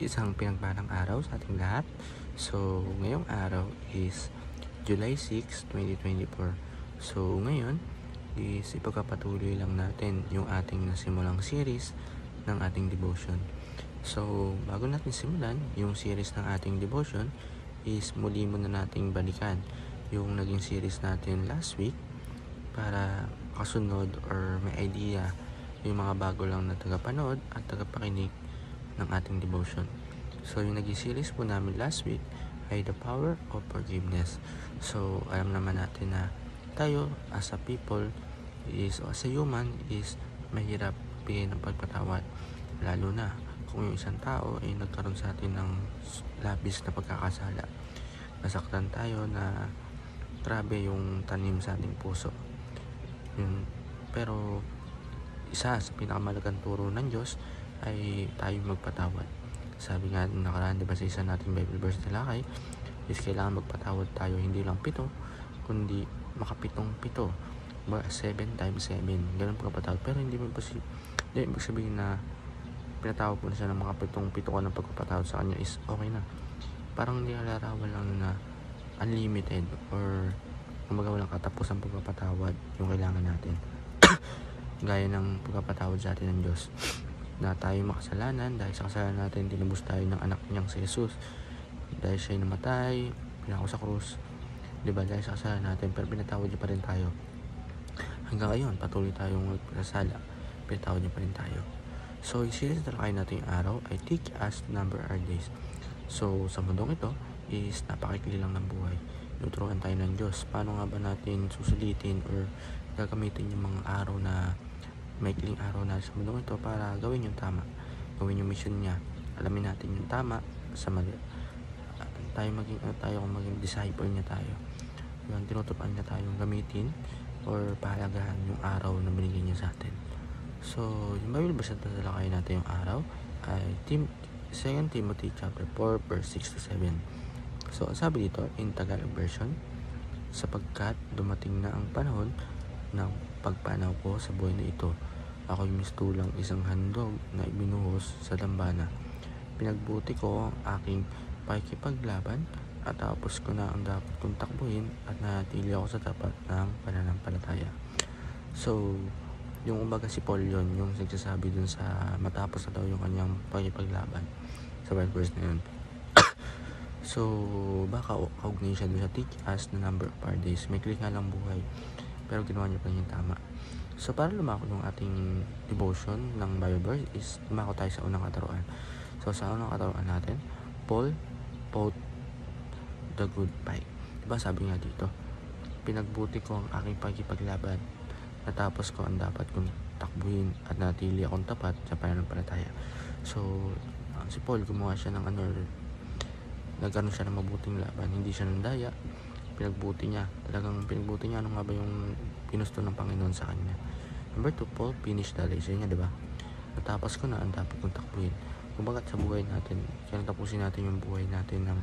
Isang pinagpalang araw sa ating lahat. So, ngayong araw is July 6, 2024. So, ngayon is ipagpapatuloy lang natin yung ating nasimulang series ng ating devotion. So, bago natin simulan yung series ng ating devotion is muli muna nating balikan yung naging series natin last week para kasunod or may idea yung mga bago lang na tagapanood at tagapakinig ng ating devotion. So, yung naging series po namin last week ay The Power of Forgiveness. So, alam naman natin na tayo as a people is, o as a human is mahirap bigyan ng pagpatawad. Lalo na kung yung isang tao ay nagkaroon sa atin ng labis na pagkakasala. Nasaktan tayo na grabe yung tanim sa ating puso. Yun. Pero isa sa pinakamalagang turo ng Diyos ay tayo magpatawad. Sabi nga nung nakaraan, diba sa isa nating Bible verse na lakay, is kailangan magpatawad tayo hindi lang 7, kundi makapitong-7. 7 times 7. Ganun pagpatawad. Pero hindi mo posible. Hindi, ibig sabihin na pinatawad ko na siya ng mga 7 ka ng pagpapatawad sa kanya is okay na. Parang hindi larawan lang na unlimited or kumbaga walang katapos ang pagpapatawad yung kailangan natin. Gaya ng pagpapatawad sa atin ng Diyos na tayo makasalanan, dahil sa kasalanan natin tinubos tayo ng anak niyang si Jesus, dahil siya'y namatay, pinako sa krus, diba, dahil sa kasalanan natin, pero pinatawad niya pa rin tayo hanggang ngayon. Patuloy tayong magpasala, pinatawad niya pa rin tayo. So yung series na kain natin yung araw ay Teach Us to Number Our Days. So sa mundong ito is napakikli lang ng buhay. Tuturuan tayo ng Diyos paano nga ba natin susulitin or gagamitin yung mga araw na maikling araw na sa mundong ito para gawin yung tama, gawin yung mission niya. Alamin natin yung tama sa mali. Tayo kung maging disciple niya tayo. Yung tinuturuan niya tayong gamitin or pahalagahan yung araw na binigay niya sa atin. So, yung Bible verse na talakayin natin yung araw ay 2 Timothy chapter 4 verse 6 to 7. So, sabi dito in Tagalog version, sapagkat dumating na ang panahon ng pagpanaw ko sa buhay na ito. Ako'y mistulang isang handog na ibinuhos sa dambana. Pinagbuti ko ang aking pakikipaglaban at tapos ko na ang dapat kong takbuhin at nanatili ako sa tapat ng pananampalataya. So, yung umbaga si Paul yun, yung nagsasabi dun sa matapos na daw yung kanyang pakikipaglaban sa verse na yun. So, baka kaugnay siya dun sa Teach Us the Number of Our Days. May click nga lang buhay, pero ginawa niya pa rin yung tama. So, para lumako yung ating devotion ng Bible verse is lumako tayo sa unang kataruan. So, sa unang kataruan natin, Paul fought the good fight. Diba sabi nga dito, pinagbuti ko ang aking pagkipaglaban, natapos ko ang dapat kong takbuhin at natili akong tapat sa pananampalataya. So, si Paul gumawa siya ng nagkaroon siya ng mabuting laban, hindi siya nandaya, pinagbuti niya. Talagang pinagbuti niya ano nga ba yung ginusto ng Panginoon sa kanya. Number 2, Paul finished the race niya, diba? Natapos ko na ang dapat kong takbuhin. Kung bakit sa buhay natin, kaya tapusin natin yung buhay natin ng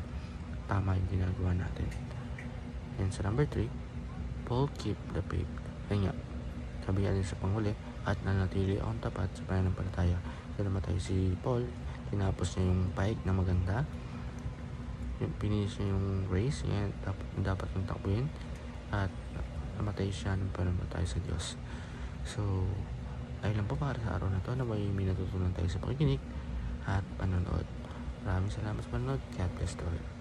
tama yung ginagawa natin. And sa number 3, Paul keep the faith. Kaya nga, sabi nga din sa panghuli, at nanatili akong tapat sa pananampalataya. So namatay si Paul, tinapos niya yung paig na maganda, finish niya yung race, yan dapat yung takbuhin, at namatay siya ng pananampalataya sa Diyos. So, ayun lang po para sa araw na to, na may natutunan tayo sa pakikinig at panonood. Maraming salamat sa panonood. God bless you all.